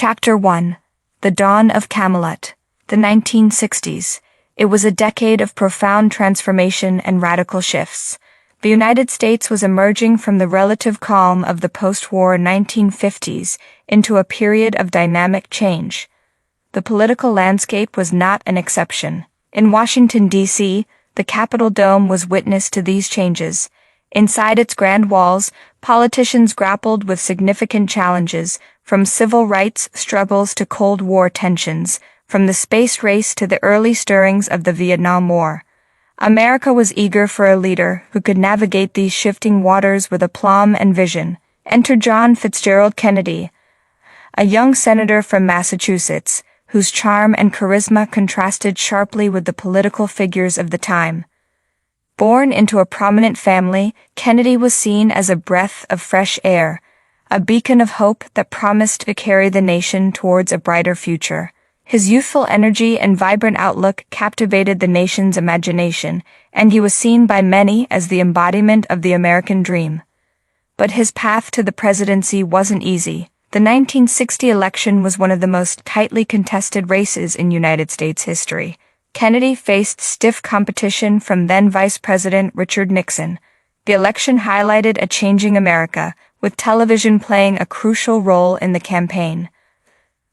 Chapter 1. The Dawn of Camelot. The 1960s. It was a decade of profound transformation and radical shifts. The United States was emerging from the relative calm of the post-war 1950s into a period of dynamic change. The political landscape was not an exception. In Washington, D.C., the Capitol Dome was witness to these changes. Inside its grand walls, politicians grappled with significant challenges, from civil rights struggles to Cold War tensions, from the space race to the early stirrings of the Vietnam War. America was eager for a leader who could navigate these shifting waters with aplomb and vision. Enter John Fitzgerald Kennedy, a young senator from Massachusetts, whose charm and charisma contrasted sharply with the political figures of the time. Born into a prominent family, Kennedy was seen as a breath of fresh air, a beacon of hope that promised to carry the nation towards a brighter future. His youthful energy and vibrant outlook captivated the nation's imagination, and he was seen by many as the embodiment of the American dream. But his path to the presidency wasn't easy. The 1960 election was one of the most tightly contested races in United States history. Kennedy faced stiff competition from then Vice President Richard Nixon. The election highlighted a changing America, with television playing a crucial role in the campaign.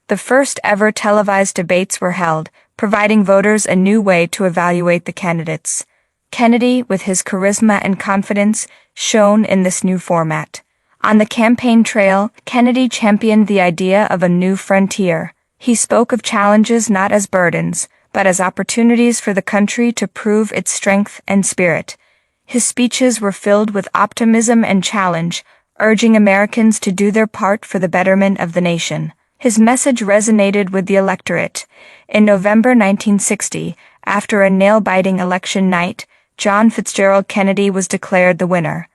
The first ever televised debates were held, providing voters a new way to evaluate the candidates. Kennedy, with his charisma and confidence, shone in this new format. On the campaign trail, Kennedy championed the idea of a new frontier. He spoke of challenges not as burdens, but as opportunities for the country to prove its strength and spirit. His speeches were filled with optimism and challenge, urging Americans to do their part for the betterment of the nation. His message resonated with the electorate. In November 1960, after a nail-biting election night, John Fitzgerald Kennedy was declared the winner.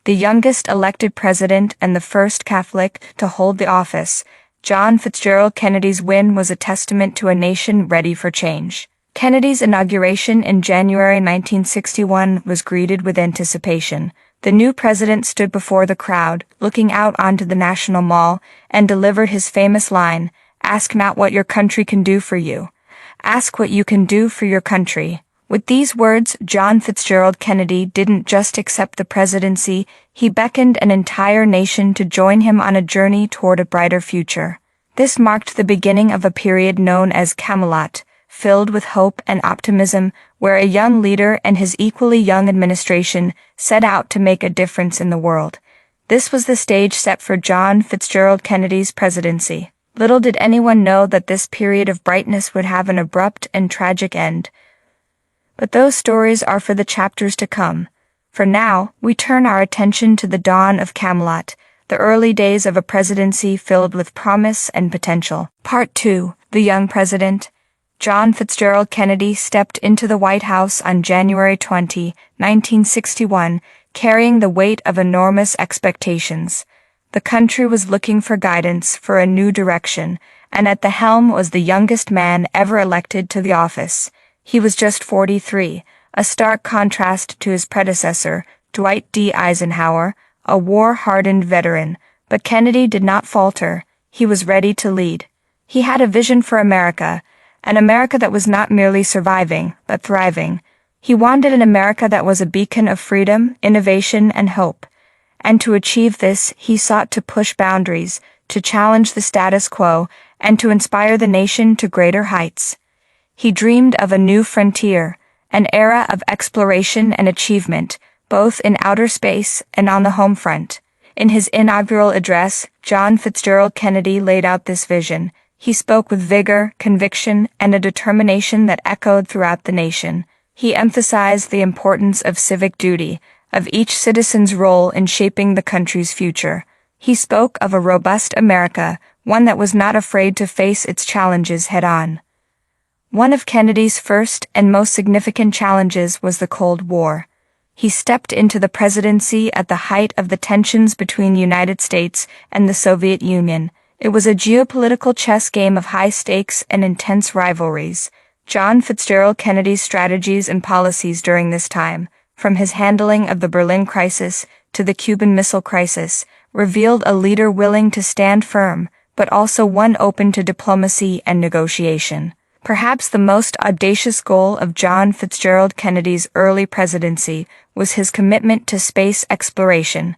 The youngest elected president and the first Catholic to hold the office, John Fitzgerald Kennedy's win was a testament to a nation ready for change. Kennedy's inauguration in January 1961 was greeted with anticipation. The new president stood before the crowd, looking out onto the National Mall, and delivered his famous line, "Ask not what your country can do for you. Ask what you can do for your country." With these words, John Fitzgerald Kennedy didn't just accept the presidency, he beckoned an entire nation to join him on a journey toward a brighter future. This marked the beginning of a period known as Camelot, filled with hope and optimism, where a young leader and his equally young administration set out to make a difference in the world. This was the stage set for John Fitzgerald Kennedy's presidency. Little did anyone know that this period of brightness would have an abrupt and tragic end. But those stories are for the chapters to come. For now, we turn our attention to the dawn of Camelot, the early days of a presidency filled with promise and potential. Part 2. The Young President. John Fitzgerald Kennedy stepped into the White House on January 20, 1961, carrying the weight of enormous expectations. The country was looking for guidance, for a new direction, and at the helm was the youngest man ever elected to the office. He was just 43, a stark contrast to his predecessor, Dwight D. Eisenhower, a war-hardened veteran, but Kennedy did not falter. He was ready to lead. He had a vision for America, an America that was not merely surviving, but thriving. He wanted an America that was a beacon of freedom, innovation, and hope. And to achieve this, he sought to push boundaries, to challenge the status quo, and to inspire the nation to greater heights. He dreamed of a new frontier, an era of exploration and achievement, both in outer space and on the home front. In his inaugural address, John Fitzgerald Kennedy laid out this vision. He spoke with vigor, conviction, and a determination that echoed throughout the nation. He emphasized the importance of civic duty, of each citizen's role in shaping the country's future. He spoke of a robust America, one that was not afraid to face its challenges head-on. One of Kennedy's first and most significant challenges was the Cold War. He stepped into the presidency at the height of the tensions between the United States and the Soviet Union. It was a geopolitical chess game of high stakes and intense rivalries. John Fitzgerald Kennedy's strategies and policies during this time, from his handling of the Berlin crisis to the Cuban Missile Crisis, revealed a leader willing to stand firm, but also one open to diplomacy and negotiation. Perhaps the most audacious goal of John Fitzgerald Kennedy's early presidency was his commitment to space exploration.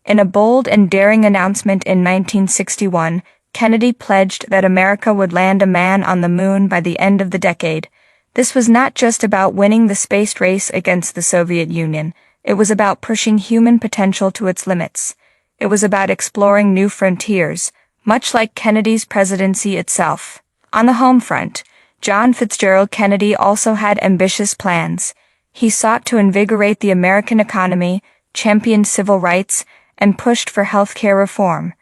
In a bold and daring announcement in 1961, Kennedy pledged that America would land a man on the moon by the end of the decade. This was not just about winning the space race against the Soviet Union. It was about pushing human potential to its limits. It was about exploring new frontiers, much like Kennedy's presidency itself. On the home front, John Fitzgerald Kennedy also had ambitious plans. He sought to invigorate the American economy, championed civil rights, and pushed for healthcare reform.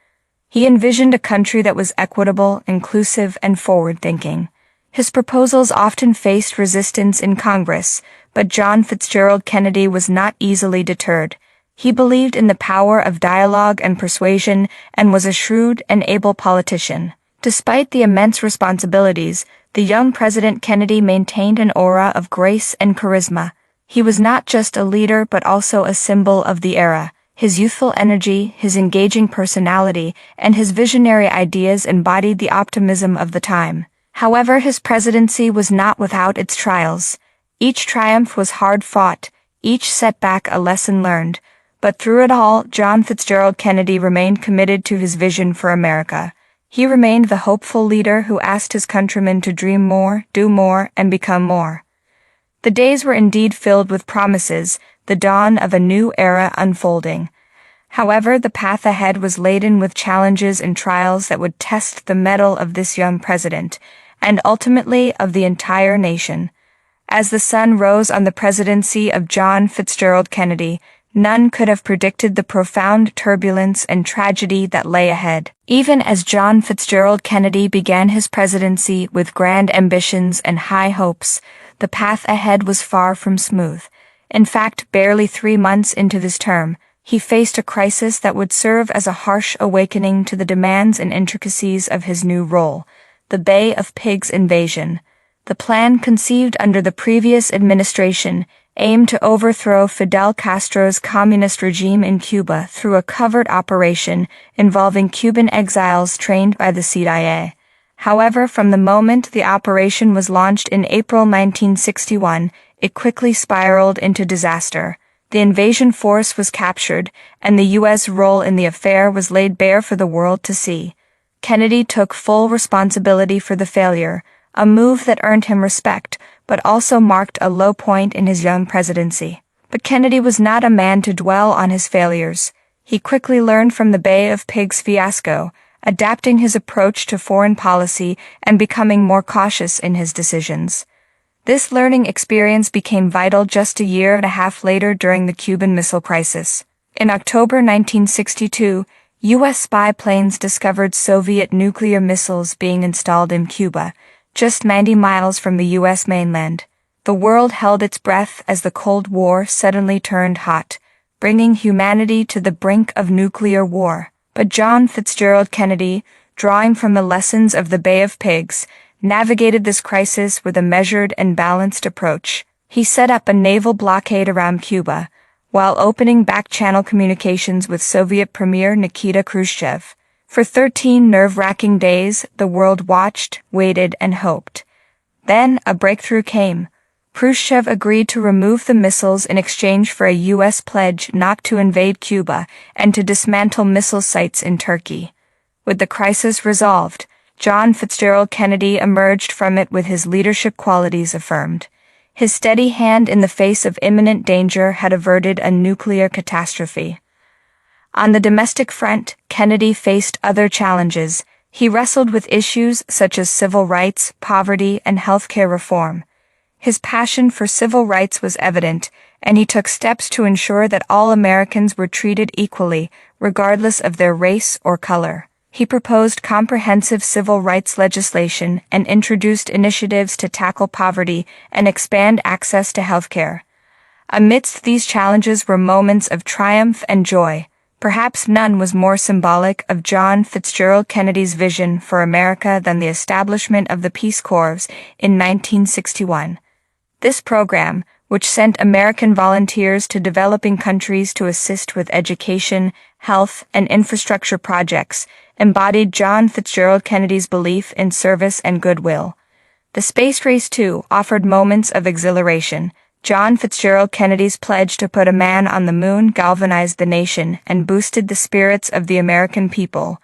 He envisioned a country that was equitable, inclusive, and forward-thinking. His proposals often faced resistance in Congress, but John Fitzgerald Kennedy was not easily deterred. He believed in the power of dialogue and persuasion and was a shrewd and able politician. Despite the immense responsibilities, the young President Kennedy maintained an aura of grace and charisma. He was not just a leader but also a symbol of the era. His youthful energy, his engaging personality, and his visionary ideas embodied the optimism of the time. However, his presidency was not without its trials. Each triumph was hard-fought, each setback a lesson learned. But through it all, John Fitzgerald Kennedy remained committed to his vision for America. He remained the hopeful leader who asked his countrymen to dream more, do more, and become more. The days were indeed filled with promises, the dawn of a new era unfolding. However, the path ahead was laden with challenges and trials that would test the mettle of this young president, and ultimately of the entire nation. As the sun rose on the presidency of John Fitzgerald Kennedy, none could have predicted the profound turbulence and tragedy that lay ahead. Even as John Fitzgerald Kennedy began his presidency with grand ambitions and high hopes, the path ahead was far from smooth. In fact, barely 3 months into this term, he faced a crisis that would serve as a harsh awakening to the demands and intricacies of his new role: the Bay of Pigs invasion. The plan, conceived under the previous administration, aimed to overthrow Fidel Castro's communist regime in Cuba through a covert operation involving Cuban exiles trained by the CIA. However, from the moment the operation was launched in April 1961, it quickly spiraled into disaster. The invasion force was captured, and the U.S. role in the affair was laid bare for the world to see. Kennedy took full responsibility for the failure, a move that earned him respect, but also marked a low point in his young presidency. But Kennedy was not a man to dwell on his failures. He quickly learned from the Bay of Pigs fiasco, adapting his approach to foreign policy and becoming more cautious in his decisions. This learning experience became vital just a year and a half later during the Cuban Missile Crisis. In October 1962, U.S. spy planes discovered Soviet nuclear missiles being installed in Cuba, just 90 miles from the U.S. mainland. The world held its breath as the Cold War suddenly turned hot, bringing humanity to the brink of nuclear war. But John Fitzgerald Kennedy, drawing from the lessons of the Bay of Pigs, navigated this crisis with a measured and balanced approach. He set up a naval blockade around Cuba, while opening back-channel communications with Soviet Premier Nikita Khrushchev. For 13 nerve-wracking days, the world watched, waited, and hoped. Then, a breakthrough came. Khrushchev agreed to remove the missiles in exchange for a U.S. pledge not to invade Cuba and to dismantle missile sites in Turkey. With the crisis resolved, John Fitzgerald Kennedy emerged from it with his leadership qualities affirmed. His steady hand in the face of imminent danger had averted a nuclear catastrophe. On the domestic front, Kennedy faced other challenges. He wrestled with issues such as civil rights, poverty, and healthcare reform. His passion for civil rights was evident, and he took steps to ensure that all Americans were treated equally, regardless of their race or color. He proposed comprehensive civil rights legislation and introduced initiatives to tackle poverty and expand access to healthcare. Amidst these challenges were moments of triumph and joy. Perhaps none was more symbolic of John Fitzgerald Kennedy's vision for America than the establishment of the Peace Corps in 1961. This program, which sent American volunteers to developing countries to assist with education, health, and infrastructure projects, embodied John Fitzgerald Kennedy's belief in service and goodwill. The space race, too, offered moments of exhilaration. John Fitzgerald Kennedy's pledge to put a man on the moon galvanized the nation and boosted the spirits of the American people.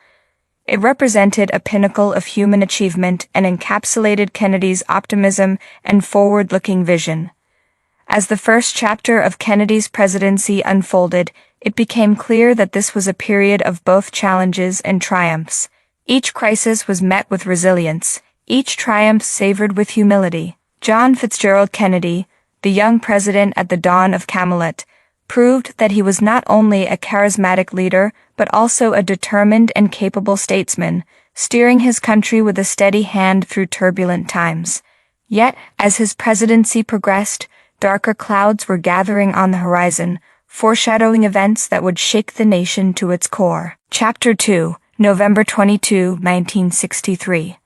It represented a pinnacle of human achievement and encapsulated Kennedy's optimism and forward-looking vision. As the first chapter of Kennedy's presidency unfolded, it became clear that this was a period of both challenges and triumphs. Each crisis was met with resilience, each triumph savored with humility. John Fitzgerald Kennedy, the young president at the dawn of Camelot, proved that he was not only a charismatic leader but also a determined and capable statesman, steering his country with a steady hand through turbulent times. Yet, as his presidency progressed, darker clouds were gathering on the horizon, foreshadowing events that would shake the nation to its core. Chapter 2, November 22, 1963.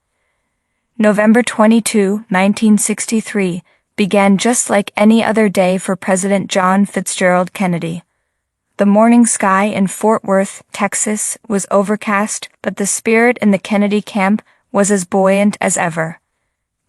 November 22, 1963, began just like any other day for President John Fitzgerald Kennedy. The morning sky in Fort Worth, Texas, was overcast, but the spirit in the Kennedy camp was as buoyant as ever.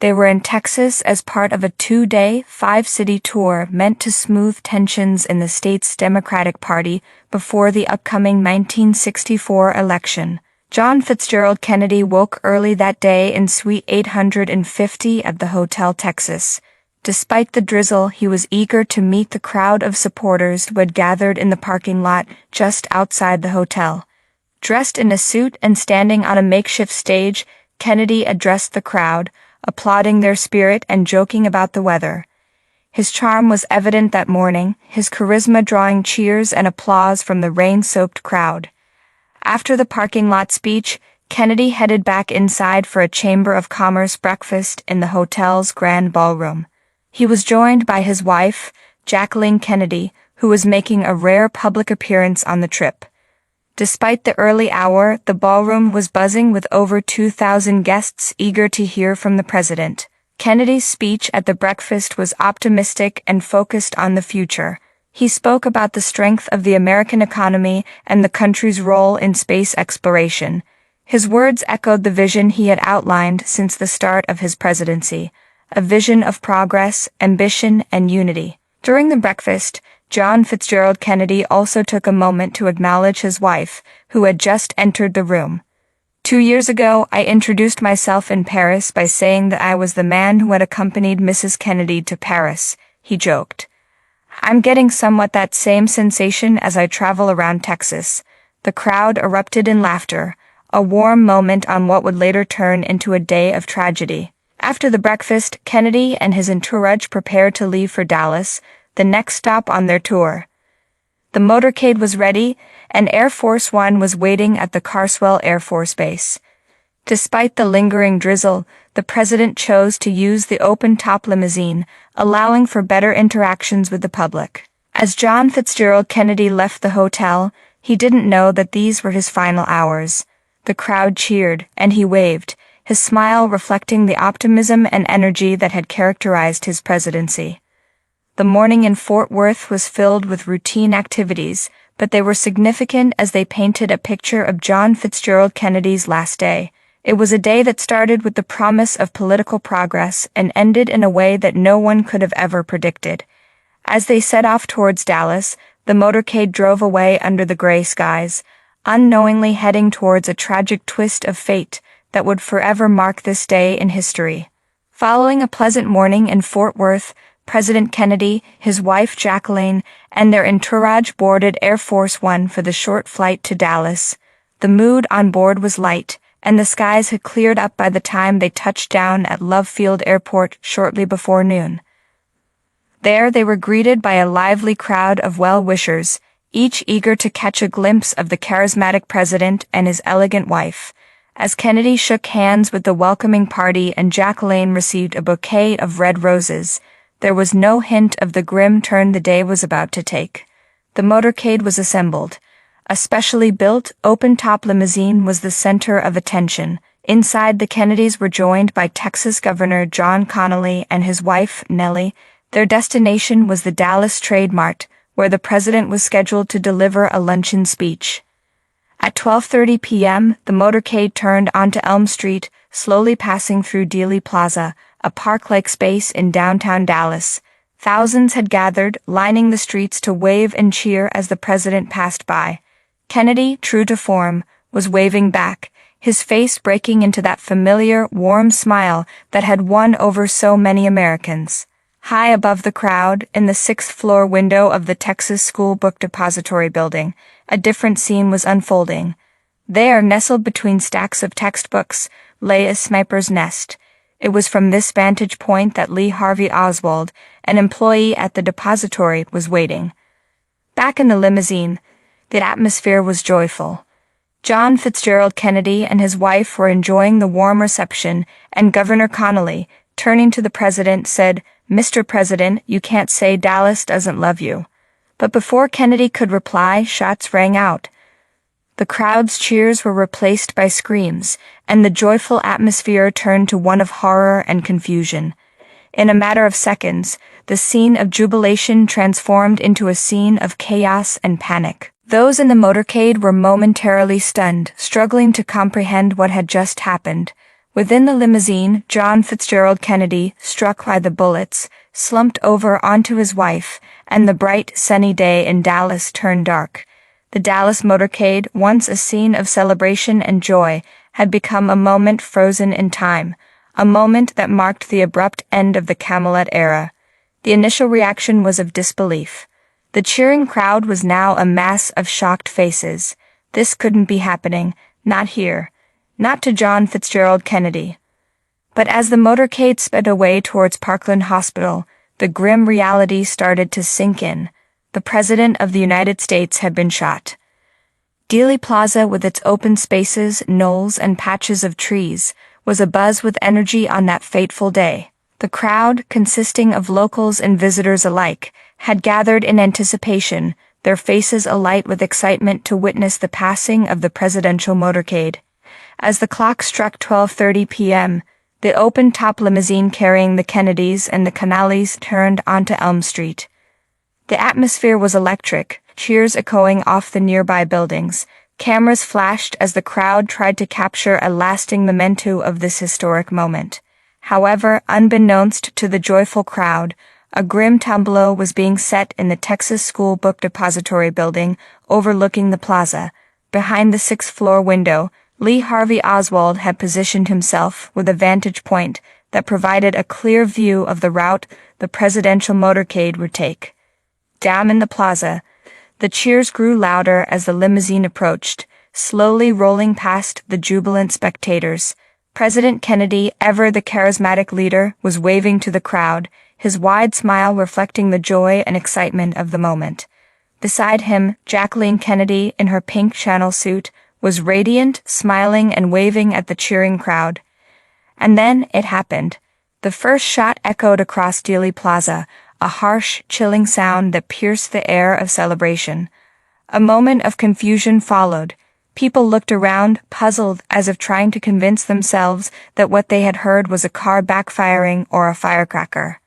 They were in Texas as part of a 2-day, 5-city tour meant to smooth tensions in the state's Democratic Party before the upcoming 1964 election. John Fitzgerald Kennedy woke early that day in Suite 850 at the Hotel Texas. Despite the drizzle, he was eager to meet the crowd of supporters who had gathered in the parking lot just outside the hotel. Dressed in a suit and standing on a makeshift stage, Kennedy addressed the crowd, applauding their spirit and joking about the weather. His charm was evident that morning, his charisma drawing cheers and applause from the rain-soaked crowd. After the parking lot speech, Kennedy headed back inside for a Chamber of Commerce breakfast in the hotel's grand ballroom. He was joined by his wife, Jacqueline Kennedy, who was making a rare public appearance on the trip. Despite the early hour, the ballroom was buzzing with over 2,000 guests eager to hear from the president. Kennedy's speech at the breakfast was optimistic and focused on the future. He spoke about the strength of the American economy and the country's role in space exploration. His words echoed the vision he had outlined since the start of his presidency, a vision of progress, ambition, and unity. During the breakfast, John Fitzgerald Kennedy also took a moment to acknowledge his wife, who had just entered the room. 2 years ago, I introduced myself in Paris by saying that I was the man who had accompanied Mrs. Kennedy to Paris, he joked. I'm getting somewhat that same sensation as I travel around Texas. The crowd erupted in laughter, a warm moment on what would later turn into a day of tragedy. After the breakfast, Kennedy and his entourage prepared to leave for Dallas, the next stop on their tour. The motorcade was ready, and Air Force One was waiting at the Carswell Air Force Base. Despite the lingering drizzle, the president chose to use the open-top limousine, allowing for better interactions with the public. As John Fitzgerald Kennedy left the hotel, he didn't know that these were his final hours. The crowd cheered, and he waved, his smile reflecting the optimism and energy that had characterized his presidency. The morning in Fort Worth was filled with routine activities, but they were significant as they painted a picture of John Fitzgerald Kennedy's last day. It was a day that started with the promise of political progress and ended in a way that no one could have ever predicted. As they set off towards Dallas, the motorcade drove away under the gray skies, unknowingly heading towards a tragic twist of fate that would forever mark this day in history. Following a pleasant morning in Fort Worth, President Kennedy, his wife Jacqueline, and their entourage boarded Air Force One for the short flight to Dallas. The mood on board was light, and the skies had cleared up by the time they touched down at Love Field Airport shortly before noon. There they were greeted by a lively crowd of well-wishers, each eager to catch a glimpse of the charismatic president and his elegant wife. As Kennedy shook hands with the welcoming party and Jacqueline received a bouquet of red roses, there was no hint of the grim turn the day was about to take. The motorcade was assembled. A specially built, open-top limousine was the center of attention. Inside, the Kennedys were joined by Texas Governor John Connally and his wife, Nellie. Their destination was the Dallas Trade Mart, where the president was scheduled to deliver a luncheon speech. At 12:30 p.m., the motorcade turned onto Elm Street, slowly passing through Dealey Plaza, a park-like space in downtown Dallas. Thousands had gathered, lining the streets to wave and cheer as the president passed by. Kennedy, true to form, was waving back, his face breaking into that familiar, warm smile that had won over so many Americans. High above the crowd, in the sixth-floor window of the Texas School Book Depository building, a different scene was unfolding. There, nestled between stacks of textbooks, lay a sniper's nest. It was from this vantage point that Lee Harvey Oswald, an employee at the depository, was waiting. Back in the limousine, the atmosphere was joyful. John Fitzgerald Kennedy and his wife were enjoying the warm reception, and Governor Connally, turning to the president, said, "Mr. President, you can't say Dallas doesn't love you." But before Kennedy could reply, shots rang out. The crowd's cheers were replaced by screams, and the joyful atmosphere turned to one of horror and confusion. In a matter of seconds, the scene of jubilation transformed into a scene of chaos and panic. Those in the motorcade were momentarily stunned, struggling to comprehend what had just happened. Within the limousine, John Fitzgerald Kennedy, struck by the bullets, slumped over onto his wife, and the bright, sunny day in Dallas turned dark. The Dallas motorcade, once a scene of celebration and joy, had become a moment frozen in time, a moment that marked the abrupt end of the Camelot era. The initial reaction was of disbelief. The cheering crowd was now a mass of shocked faces. This couldn't be happening, not here. Not to John Fitzgerald Kennedy. But as the motorcade sped away towards Parkland Hospital, the grim reality started to sink in. The President of the United States had been shot. Dealey Plaza, with its open spaces, knolls, and patches of trees, was abuzz with energy on that fateful day. The crowd, consisting of locals and visitors alike, had gathered in anticipation, their faces alight with excitement to witness the passing of the presidential motorcade. As the clock struck 12:30 p.m., the open-top limousine carrying the Kennedys and the Connallys turned onto Elm Street. The atmosphere was electric, cheers echoing off the nearby buildings. Cameras flashed as the crowd tried to capture a lasting memento of this historic moment. However, unbeknownst to the joyful crowd, a grim tableau was being set in the Texas School Book Depository building overlooking the plaza. Behind the sixth-floor window, Lee Harvey Oswald had positioned himself with a vantage point that provided a clear view of the route the presidential motorcade would take. Down in the plaza, the cheers grew louder as the limousine approached, slowly rolling past the jubilant spectators. President Kennedy, ever the charismatic leader, was waving to the crowd, his wide smile reflecting the joy and excitement of the moment. Beside him, Jacqueline Kennedy, in her pink Chanel suit, was radiant, smiling and waving at the cheering crowd. And then it happened. The first shot echoed across Dealey Plaza, a harsh, chilling sound that pierced the air of celebration. A moment of confusion followed. People looked around, puzzled, as if trying to convince themselves that what they had heard was a car backfiring or a firecracker.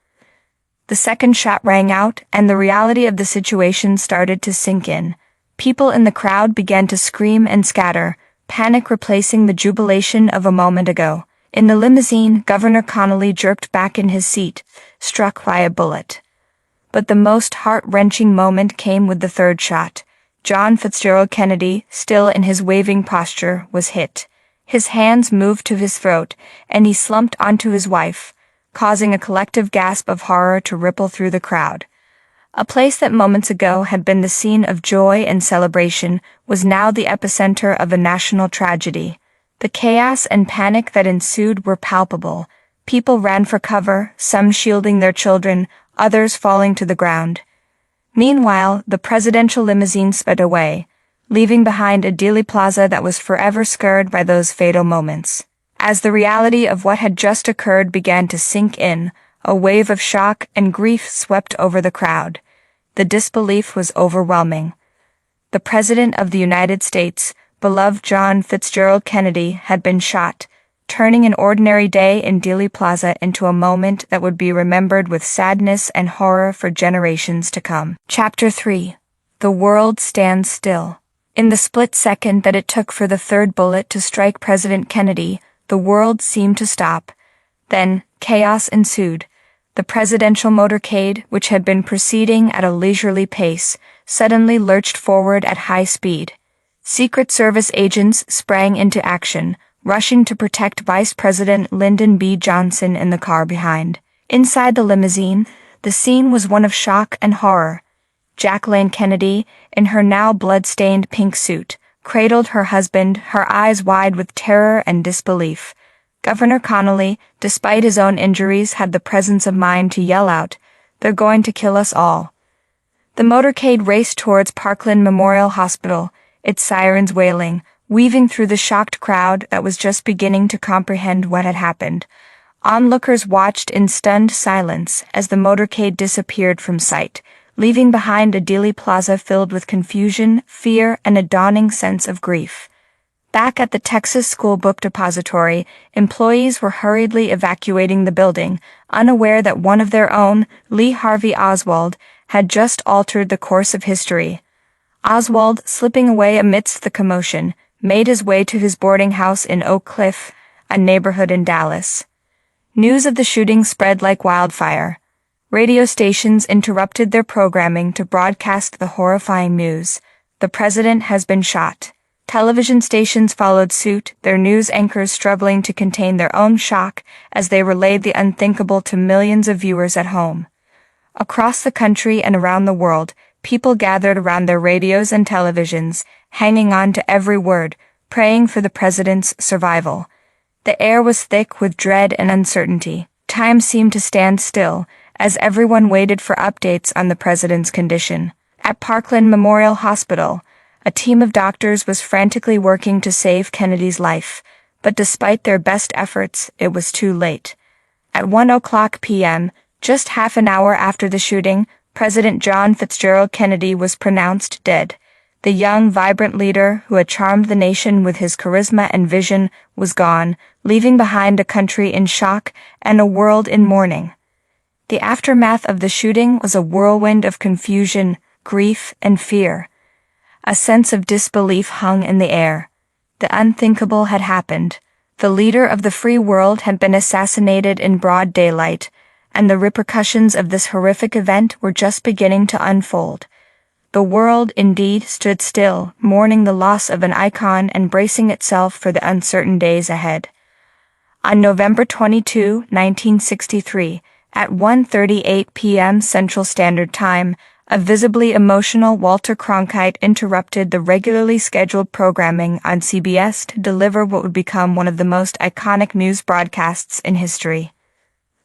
The second shot rang out, and the reality of the situation started to sink in. People in the crowd began to scream and scatter, panic replacing the jubilation of a moment ago. In the limousine, Governor Connally jerked back in his seat, struck by a bullet. But the most heart-wrenching moment came with the third shot. John Fitzgerald Kennedy, still in his waving posture, was hit. His hands moved to his throat, and he slumped onto his wife, causing a collective gasp of horror to ripple through the crowd. A place that moments ago had been the scene of joy and celebration was now the epicenter of a national tragedy. The chaos and panic that ensued were palpable. People ran for cover, some shielding their children, others falling to the ground. Meanwhile, the presidential limousine sped away, leaving behind a Dealey Plaza that was forever scarred by those fatal moments. As the reality of what had just occurred began to sink in, a wave of shock and grief swept over the crowd. The disbelief was overwhelming. The President of the United States, beloved John Fitzgerald Kennedy, had been shot, turning an ordinary day in Dealey Plaza into a moment that would be remembered with sadness and horror for generations to come. Chapter 3. The World Stands Still. In the split second that it took for the third bullet to strike President Kennedy, the world seemed to stop. Then, chaos ensued. The presidential motorcade, which had been proceeding at a leisurely pace, suddenly lurched forward at high speed. Secret Service agents sprang into action, rushing to protect Vice President Lyndon B. Johnson in the car behind. Inside the limousine, the scene was one of shock and horror. Jacqueline Kennedy, in her now blood-stained pink suit, cradled her husband, her eyes wide with terror and disbelief. Governor Connolly, despite his own injuries, had the presence of mind to yell out, "They're going to kill us all." The motorcade raced towards Parkland Memorial Hospital, its sirens wailing, weaving through the shocked crowd that was just beginning to comprehend what had happened. Onlookers watched in stunned silence as the motorcade disappeared from sight, leaving behind a Dealey Plaza filled with confusion, fear, and a dawning sense of grief. Back at the Texas School Book Depository, employees were hurriedly evacuating the building, unaware that one of their own, Lee Harvey Oswald, had just altered the course of history. Oswald, slipping away amidst the commotion, made his way to his boarding house in Oak Cliff, a neighborhood in Dallas. News of the shooting spread like wildfire. Radio stations interrupted their programming to broadcast the horrifying news. The president has been shot. Television stations followed suit, their news anchors struggling to contain their own shock as they relayed the unthinkable to millions of viewers at home. Across the country and around the world, people gathered around their radios and televisions, hanging on to every word, praying for the president's survival. The air was thick with dread and uncertainty. Time seemed to stand still, as everyone waited for updates on the president's condition. At Parkland Memorial Hospital, a team of doctors was frantically working to save Kennedy's life, but despite their best efforts, it was too late. At 1:00 p.m., just half an hour after the shooting, President John Fitzgerald Kennedy was pronounced dead. The young, vibrant leader who had charmed the nation with his charisma and vision was gone, leaving behind a country in shock and a world in mourning. The aftermath of the shooting was a whirlwind of confusion, grief, and fear. A sense of disbelief hung in the air. The unthinkable had happened. The leader of the free world had been assassinated in broad daylight, and the repercussions of this horrific event were just beginning to unfold. The world, indeed, stood still, mourning the loss of an icon and bracing itself for the uncertain days ahead. On November 22, 1963, at 1:38 p.m. Central Standard Time, a visibly emotional Walter Cronkite interrupted the regularly scheduled programming on CBS to deliver what would become one of the most iconic news broadcasts in history.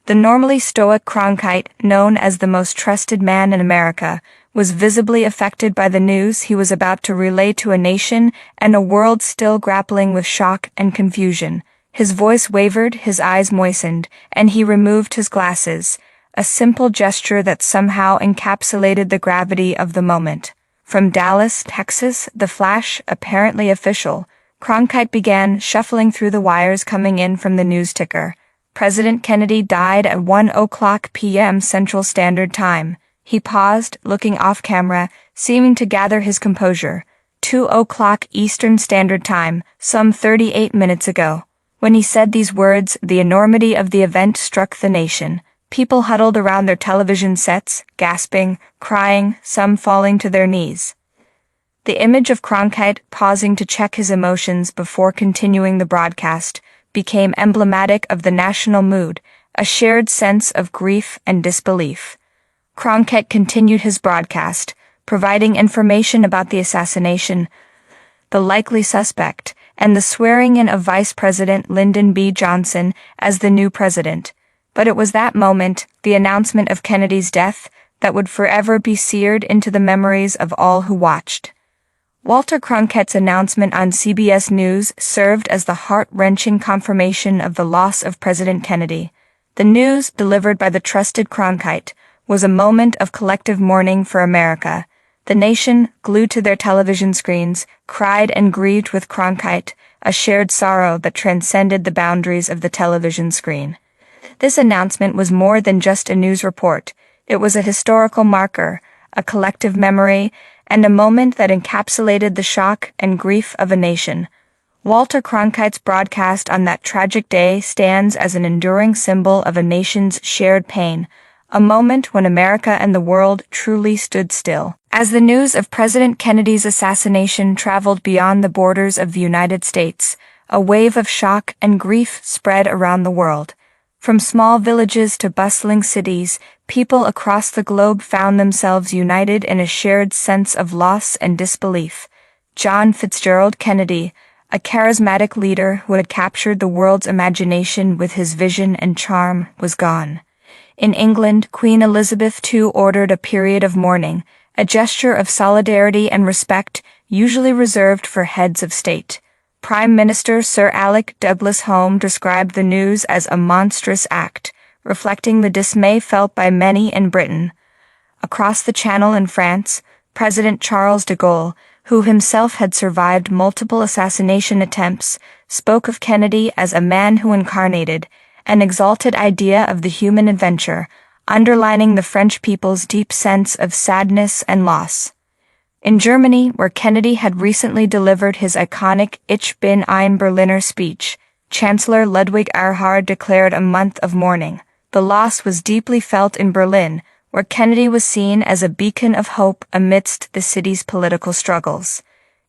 The normally stoic Cronkite, known as the most trusted man in America, was visibly affected by the news he was about to relay to a nation and a world still grappling with shock and confusion. His voice wavered, his eyes moistened, and he removed his glasses, a simple gesture that somehow encapsulated the gravity of the moment. From Dallas, Texas, the flash, apparently official, Cronkite began shuffling through the wires coming in from the news ticker. President Kennedy died at 1:00 p.m. Central Standard Time. He paused, looking off camera, seeming to gather his composure. 2:00 Eastern Standard Time, some 38 minutes ago. When he said these words, the enormity of the event struck the nation. People huddled around their television sets, gasping, crying, some falling to their knees. The image of Cronkite pausing to check his emotions before continuing the broadcast became emblematic of the national mood, a shared sense of grief and disbelief. Cronkite continued his broadcast, providing information about the assassination, the likely suspect, and the swearing-in of Vice President Lyndon B. Johnson as the new president. But it was that moment, the announcement of Kennedy's death, that would forever be seared into the memories of all who watched. Walter Cronkite's announcement on CBS News served as the heart-wrenching confirmation of the loss of President Kennedy. The news, delivered by the trusted Cronkite, was a moment of collective mourning for America. The nation, glued to their television screens, cried and grieved with Cronkite, a shared sorrow that transcended the boundaries of the television screen. This announcement was more than just a news report. It was a historical marker, a collective memory, and a moment that encapsulated the shock and grief of a nation. Walter Cronkite's broadcast on that tragic day stands as an enduring symbol of a nation's shared pain, a moment when America and the world truly stood still. As the news of President Kennedy's assassination traveled beyond the borders of the United States, a wave of shock and grief spread around the world. From small villages to bustling cities, people across the globe found themselves united in a shared sense of loss and disbelief. John Fitzgerald Kennedy, a charismatic leader who had captured the world's imagination with his vision and charm, was gone. In England, Queen Elizabeth II ordered a period of mourning, a gesture of solidarity and respect usually reserved for heads of state. Prime Minister Sir Alec Douglas-Home described the news as a monstrous act, reflecting the dismay felt by many in Britain. Across the Channel in France, President Charles de Gaulle, who himself had survived multiple assassination attempts, spoke of Kennedy as a man who incarnated an exalted idea of the human adventure, underlining the French people's deep sense of sadness and loss. In Germany, where Kennedy had recently delivered his iconic Ich bin ein Berliner speech, Chancellor Ludwig Erhard declared a month of mourning. The loss was deeply felt in Berlin, where Kennedy was seen as a beacon of hope amidst the city's political struggles.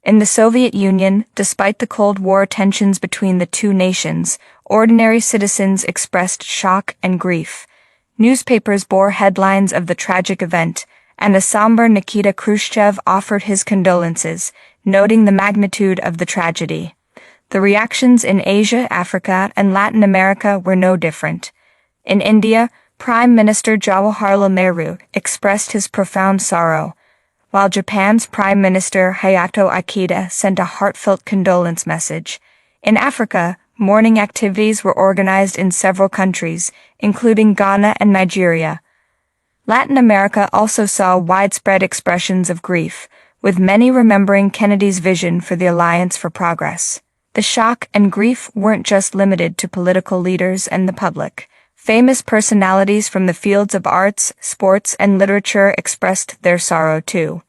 In the Soviet Union, despite the Cold War tensions between the two nations, ordinary citizens expressed shock and grief. Newspapers bore headlines of the tragic event, and the somber Nikita Khrushchev offered his condolences, noting the magnitude of the tragedy. The reactions in Asia, Africa, and Latin America were no different. In India, Prime Minister Jawaharlal Nehru expressed his profound sorrow, while Japan's Prime Minister Hayato Akita sent a heartfelt condolence message. In Africa, mourning activities were organized in several countries, including Ghana and Nigeria. Latin America also saw widespread expressions of grief, with many remembering Kennedy's vision for the Alliance for Progress. The shock and grief weren't just limited to political leaders and the public. Famous personalities from the fields of arts, sports, and literature expressed their sorrow too.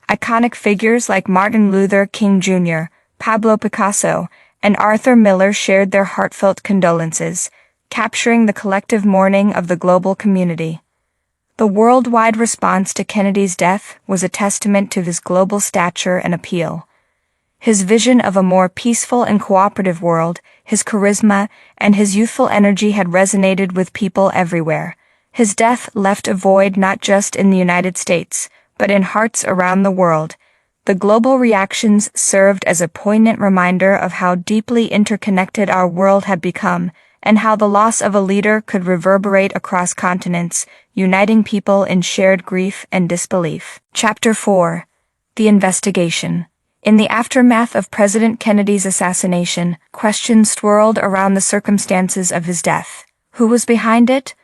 Iconic figures like Martin Luther King Jr., Pablo Picasso, and Arthur Miller shared their heartfelt condolences, capturing the collective mourning of the global community. The worldwide response to Kennedy's death was a testament to his global stature and appeal. His vision of a more peaceful and cooperative world, his charisma, and his youthful energy had resonated with people everywhere. His death left a void not just in the United States, but in hearts around the world. The global reactions served as a poignant reminder of how deeply interconnected our world had become, and how the loss of a leader could reverberate across continents, uniting people in shared grief and disbelief. Chapter 4. The Investigation. In the aftermath of President Kennedy's assassination, questions swirled around the circumstances of his death. Who was behind it?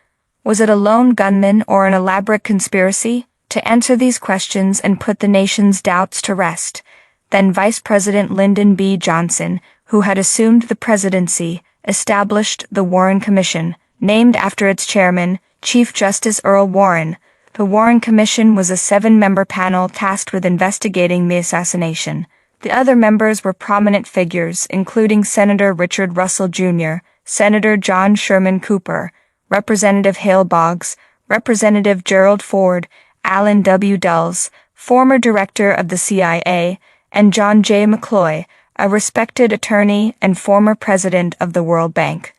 Was it a lone gunman or an elaborate conspiracy? To answer these questions and put the nation's doubts to rest, then Vice President Lyndon B. Johnson, who had assumed the presidency, established the Warren Commission, named after its chairman, Chief Justice Earl Warren. The Warren Commission was a 7-member panel tasked with investigating the assassination. The other members were prominent figures, including Senator Richard Russell Jr., Senator John Sherman Cooper, Representative Hale Boggs, Representative Gerald Ford, Alan W. Dulles, former director of the CIA, and John J. McCloy, a respected attorney and former president of the World Bank.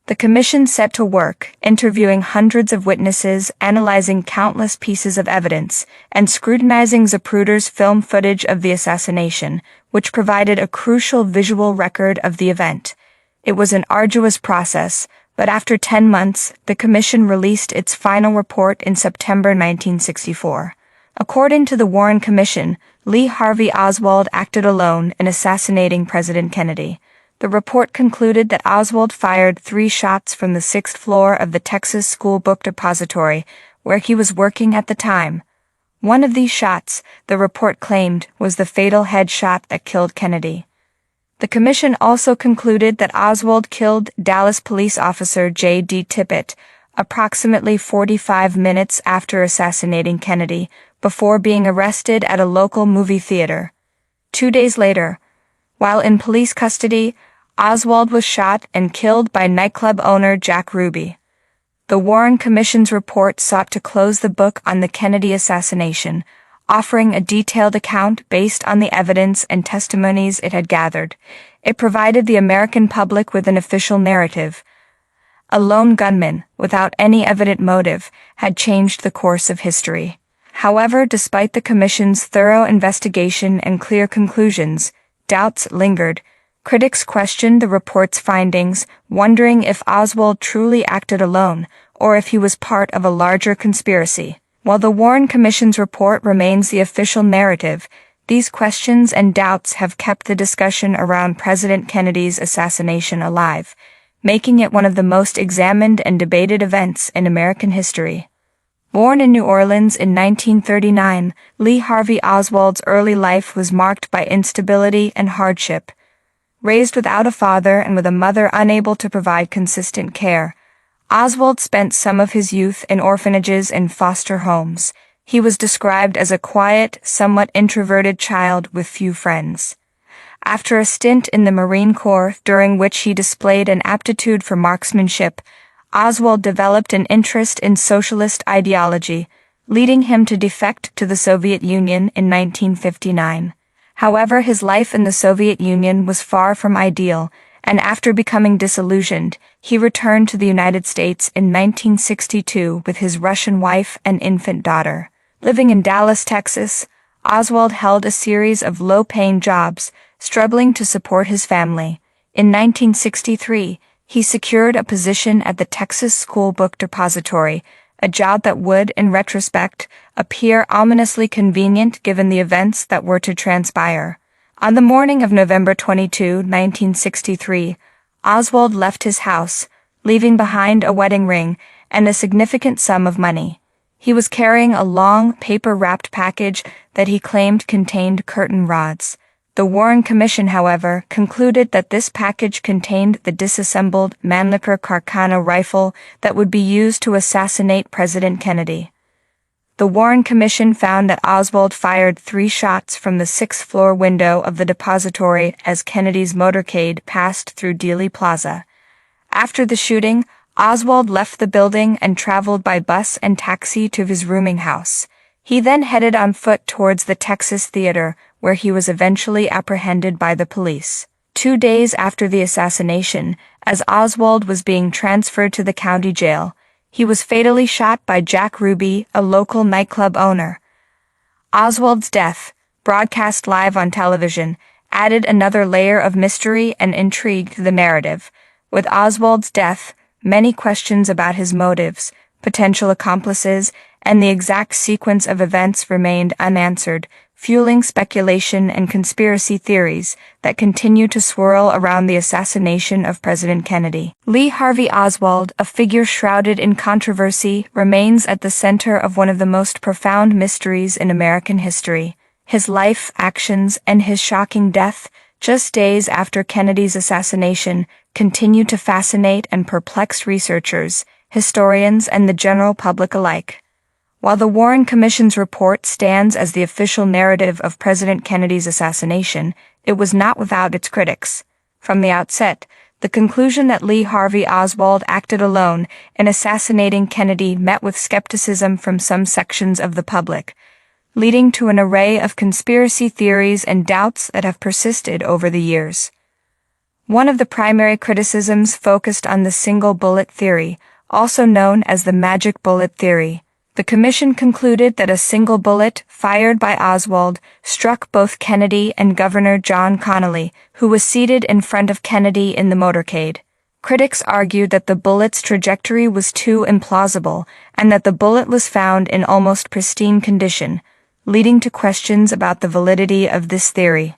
The commission set to work, interviewing hundreds of witnesses, analyzing countless pieces of evidence, and scrutinizing Zapruder's film footage of the assassination, which provided a crucial visual record of the event. It was an arduous process, but after 10 months, the commission released its final report in September 1964. According to the Warren Commission, Lee Harvey Oswald acted alone in assassinating President Kennedy. The report concluded that Oswald fired 3 shots from the 6th floor of the Texas School Book Depository, where he was working at the time. One of these shots, the report claimed, was the fatal headshot that killed Kennedy. The commission also concluded that Oswald killed Dallas police officer J.D. Tippit approximately 45 minutes after assassinating Kennedy, before being arrested at a local movie theater. 2 days later, while in police custody, Oswald was shot and killed by nightclub owner Jack Ruby. The Warren Commission's report sought to close the book on the Kennedy assassination, offering a detailed account based on the evidence and testimonies it had gathered. It provided the American public with an official narrative. A lone gunman, without any evident motive, had changed the course of history. However, despite the Commission's thorough investigation and clear conclusions, doubts lingered. Critics questioned the report's findings, wondering if Oswald truly acted alone, or if he was part of a larger conspiracy. While the Warren Commission's report remains the official narrative, these questions and doubts have kept the discussion around President Kennedy's assassination alive, making it one of the most examined and debated events in American history. Born in New Orleans in 1939, Lee Harvey Oswald's early life was marked by instability and hardship. Raised without a father and with a mother unable to provide consistent care, Oswald spent some of his youth in orphanages and foster homes. He was described as a quiet, somewhat introverted child with few friends. After a stint in the Marine Corps, during which he displayed an aptitude for marksmanship, Oswald developed an interest in socialist ideology, leading him to defect to the Soviet Union in 1959. However, his life in the Soviet Union was far from ideal, and after becoming disillusioned, he returned to the United States in 1962 with his Russian wife and infant daughter. Living in Dallas, Texas, Oswald held a series of low-paying jobs, struggling to support his family. In 1963, he secured a position at the Texas School Book Depository, a job that would, in retrospect, appear ominously convenient given the events that were to transpire. On the morning of November 22, 1963, Oswald left his house, leaving behind a wedding ring and a significant sum of money. He was carrying a long, paper-wrapped package that he claimed contained curtain rods. The Warren Commission, however, concluded that this package contained the disassembled Mannlicher Carcano rifle that would be used to assassinate President Kennedy. The Warren Commission found that Oswald fired 3 shots from the 6th-floor window of the depository as Kennedy's motorcade passed through Dealey Plaza. After the shooting, Oswald left the building and traveled by bus and taxi to his rooming house. He then headed on foot towards the Texas Theater, where he was eventually apprehended by the police. 2 days after the assassination, as Oswald was being transferred to the county jail, he was fatally shot by Jack Ruby, a local nightclub owner. Oswald's death, broadcast live on television, added another layer of mystery and intrigue to the narrative. With Oswald's death, many questions about his motives, potential accomplices, and the exact sequence of events remained unanswered, fueling speculation and conspiracy theories that continue to swirl around the assassination of President Kennedy. Lee Harvey Oswald, a figure shrouded in controversy, remains at the center of one of the most profound mysteries in American history. His life, actions, and his shocking death, just days after Kennedy's assassination, continue to fascinate and perplex researchers, historians, and the general public alike. While the Warren Commission's report stands as the official narrative of President Kennedy's assassination, it was not without its critics. From the outset, the conclusion that Lee Harvey Oswald acted alone in assassinating Kennedy met with skepticism from some sections of the public, leading to an array of conspiracy theories and doubts that have persisted over the years. One of the primary criticisms focused on the single bullet theory, also known as the magic bullet theory. The commission concluded that a single bullet, fired by Oswald, struck both Kennedy and Governor John Connally, who was seated in front of Kennedy in the motorcade. Critics argued that the bullet's trajectory was too implausible, and that the bullet was found in almost pristine condition, leading to questions about the validity of this theory.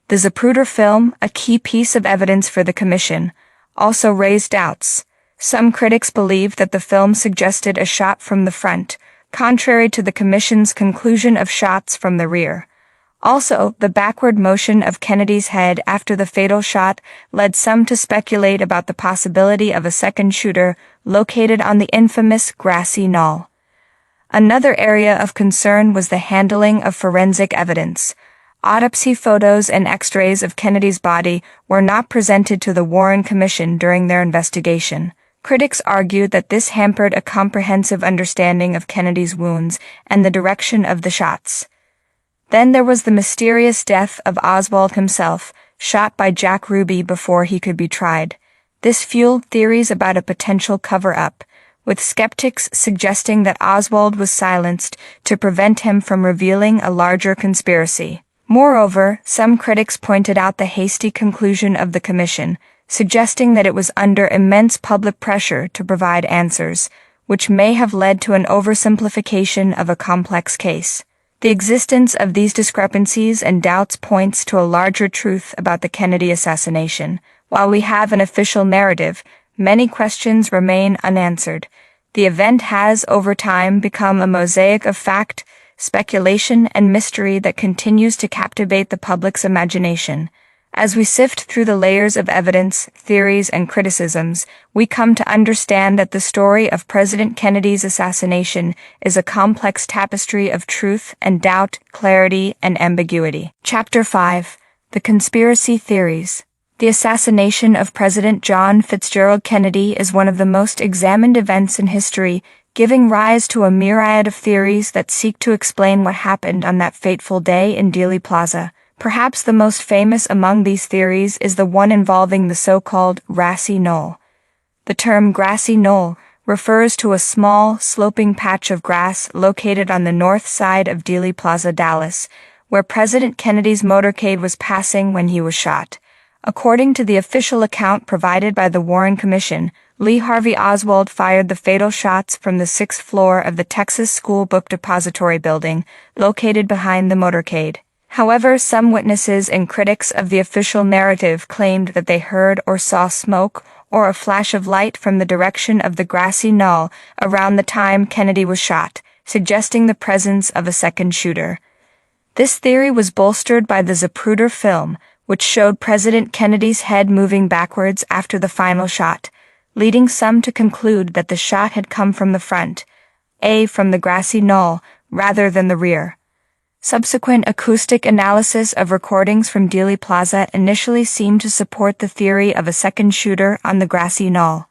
The Zapruder film, a key piece of evidence for the commission, also raised doubts. Some critics believed that the film suggested a shot from the front, contrary to the commission's conclusion of shots from the rear. Also, the backward motion of Kennedy's head after the fatal shot led some to speculate about the possibility of a second shooter located on the infamous grassy knoll. Another area of concern was the handling of forensic evidence. Autopsy photos and X-rays of Kennedy's body were not presented to the Warren Commission during their investigation. Critics argued that this hampered a comprehensive understanding of Kennedy's wounds and the direction of the shots. Then there was the mysterious death of Oswald himself, shot by Jack Ruby before he could be tried. This fueled theories about a potential cover-up, with skeptics suggesting that Oswald was silenced to prevent him from revealing a larger conspiracy. Moreover, some critics pointed out the hasty conclusion of the commission, suggesting that it was under immense public pressure to provide answers, which may have led to an oversimplification of a complex case. The existence of these discrepancies and doubts points to a larger truth about the Kennedy assassination. While we have an official narrative, many questions remain unanswered. The event has, over time, become a mosaic of fact, speculation, and mystery that continues to captivate the public's imagination. As we sift through the layers of evidence, theories, and criticisms, we come to understand that the story of President Kennedy's assassination is a complex tapestry of truth and doubt, clarity, and ambiguity. Chapter 5. The Conspiracy Theories. The assassination of President John Fitzgerald Kennedy is one of the most examined events in history, giving rise to a myriad of theories that seek to explain what happened on that fateful day in Dealey Plaza. Perhaps the most famous among these theories is the one involving the so-called grassy knoll. The term grassy knoll refers to a small, sloping patch of grass located on the north side of Dealey Plaza, Dallas, where President Kennedy's motorcade was passing when he was shot. According to the official account provided by the Warren Commission, Lee Harvey Oswald fired the fatal shots from the 6th floor of the Texas School Book Depository building, located behind the motorcade. However, some witnesses and critics of the official narrative claimed that they heard or saw smoke or a flash of light from the direction of the grassy knoll around the time Kennedy was shot, suggesting the presence of a second shooter. This theory was bolstered by the Zapruder film, which showed President Kennedy's head moving backwards after the final shot, leading some to conclude that the shot had come from the front, from the grassy knoll, rather than the rear. Subsequent acoustic analysis of recordings from Dealey Plaza initially seemed to support the theory of a second shooter on the grassy knoll.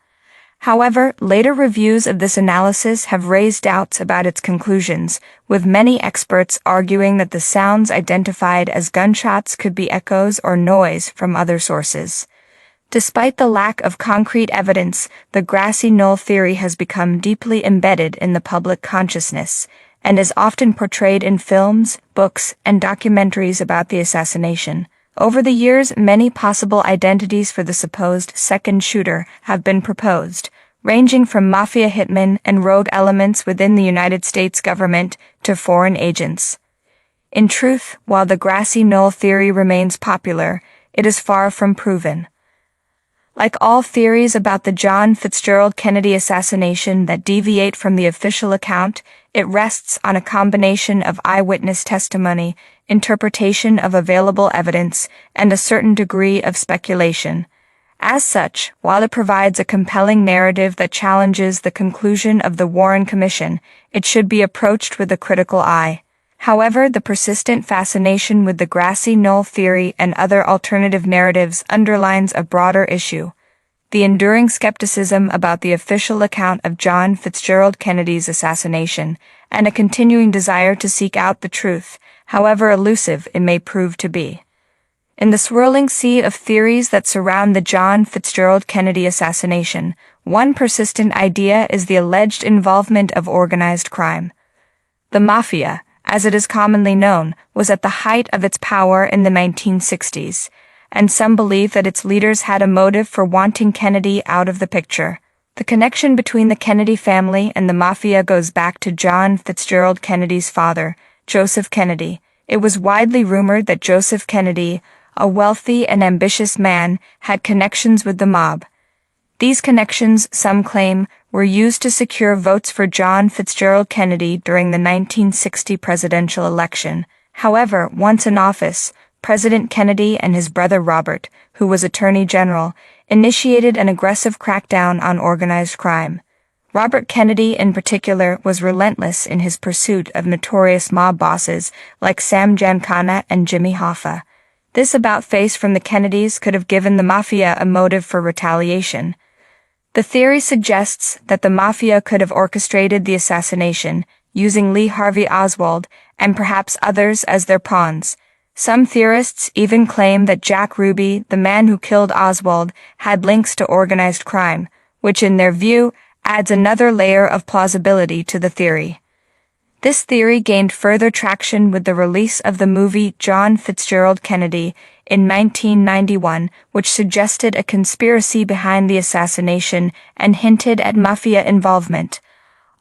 However, later reviews of this analysis have raised doubts about its conclusions, with many experts arguing that the sounds identified as gunshots could be echoes or noise from other sources. Despite the lack of concrete evidence, the grassy knoll theory has become deeply embedded in the public consciousness, and is often portrayed in films, books, and documentaries about the assassination. Over the years, many possible identities for the supposed second shooter have been proposed, ranging from mafia hitmen and rogue elements within the United States government to foreign agents. In truth, while the grassy knoll theory remains popular, it is far from proven. Like all theories about the John Fitzgerald Kennedy assassination that deviate from the official account, it rests on a combination of eyewitness testimony, interpretation of available evidence, and a certain degree of speculation. As such, while it provides a compelling narrative that challenges the conclusion of the Warren Commission, it should be approached with a critical eye. However, the persistent fascination with the grassy knoll theory and other alternative narratives underlines a broader issue: the enduring skepticism about the official account of John Fitzgerald Kennedy's assassination, and a continuing desire to seek out the truth, however elusive it may prove to be. In the swirling sea of theories that surround the John Fitzgerald Kennedy assassination, one persistent idea is the alleged involvement of organized crime. The Mafia, as it is commonly known, was at the height of its power in the 1960s, and some believe that its leaders had a motive for wanting Kennedy out of the picture. The connection between the Kennedy family and the Mafia goes back to John Fitzgerald Kennedy's father, Joseph Kennedy. It was widely rumored that Joseph Kennedy, a wealthy and ambitious man, had connections with the mob. These connections, some claim, were used to secure votes for John Fitzgerald Kennedy during the 1960 presidential election. However, once in office, President Kennedy and his brother Robert, who was Attorney General, initiated an aggressive crackdown on organized crime. Robert Kennedy, in particular, was relentless in his pursuit of notorious mob bosses like Sam Giancana and Jimmy Hoffa. This about-face from the Kennedys could have given the mafia a motive for retaliation. The theory suggests that the mafia could have orchestrated the assassination, using Lee Harvey Oswald and perhaps others as their pawns. Some theorists even claim that Jack Ruby, the man who killed Oswald, had links to organized crime, which in their view adds another layer of plausibility to the theory. This theory gained further traction with the release of the movie John Fitzgerald Kennedy in 1991, which suggested a conspiracy behind the assassination and hinted at mafia involvement.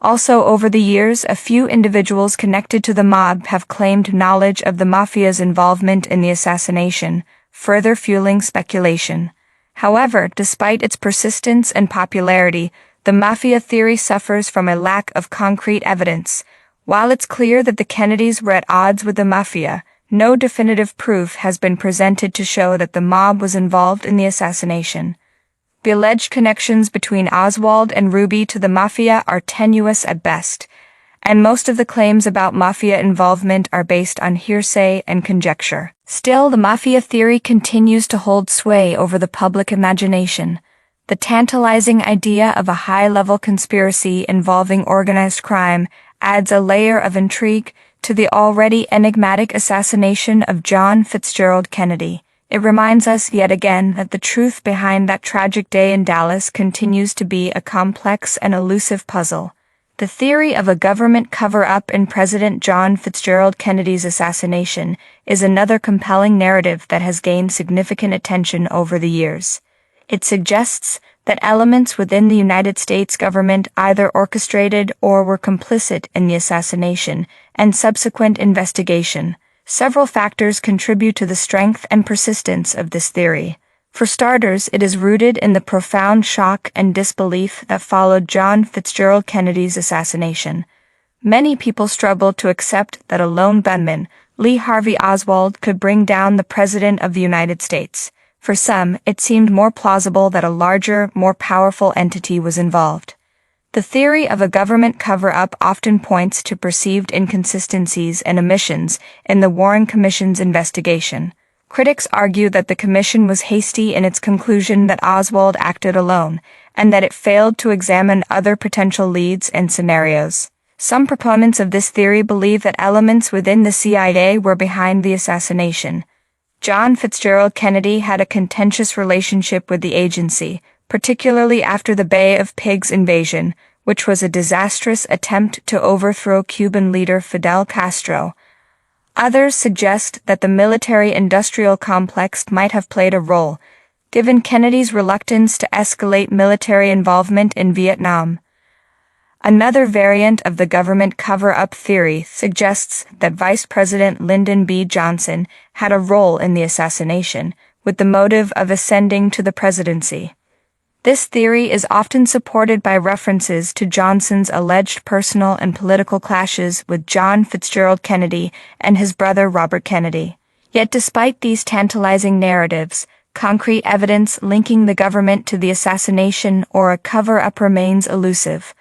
Also, over the years, a few individuals connected to the mob have claimed knowledge of the mafia's involvement in the assassination, further fueling speculation. However, despite its persistence and popularity, the mafia theory suffers from a lack of concrete evidence. While it's clear that the Kennedys were at odds with the mafia, no definitive proof has been presented to show that the mob was involved in the assassination. The alleged connections between Oswald and Ruby to the mafia are tenuous at best, and most of the claims about mafia involvement are based on hearsay and conjecture. Still, the mafia theory continues to hold sway over the public imagination. The tantalizing idea of a high-level conspiracy involving organized crime adds a layer of intrigue to the already enigmatic assassination of John Fitzgerald Kennedy. It reminds us yet again that the truth behind that tragic day in Dallas continues to be a complex and elusive puzzle. The theory of a government cover-up in President John Fitzgerald Kennedy's assassination is another compelling narrative that has gained significant attention over the years. It suggests that elements within the United States government either orchestrated or were complicit in the assassination and subsequent investigation. Several factors contribute to the strength and persistence of this theory. For starters, it is rooted in the profound shock and disbelief that followed John Fitzgerald Kennedy's assassination. Many people struggled to accept that a lone gunman, Lee Harvey Oswald, could bring down the President of the United States. For some, it seemed more plausible that a larger, more powerful entity was involved. The theory of a government cover-up often points to perceived inconsistencies and omissions in the Warren Commission's investigation. Critics argue that the commission was hasty in its conclusion that Oswald acted alone, and that it failed to examine other potential leads and scenarios. Some proponents of this theory believe that elements within the CIA were behind the assassination. John Fitzgerald Kennedy had a contentious relationship with the agency, particularly after the Bay of Pigs invasion, which was a disastrous attempt to overthrow Cuban leader Fidel Castro. Others suggest that the military-industrial complex might have played a role, given Kennedy's reluctance to escalate military involvement in Vietnam. Another variant of the government cover-up theory suggests that Vice President Lyndon B. Johnson had a role in the assassination, with the motive of ascending to the presidency. This theory is often supported by references to Johnson's alleged personal and political clashes with John Fitzgerald Kennedy and his brother Robert Kennedy. Yet despite these tantalizing narratives, concrete evidence linking the government to the assassination or a cover-up remains elusive.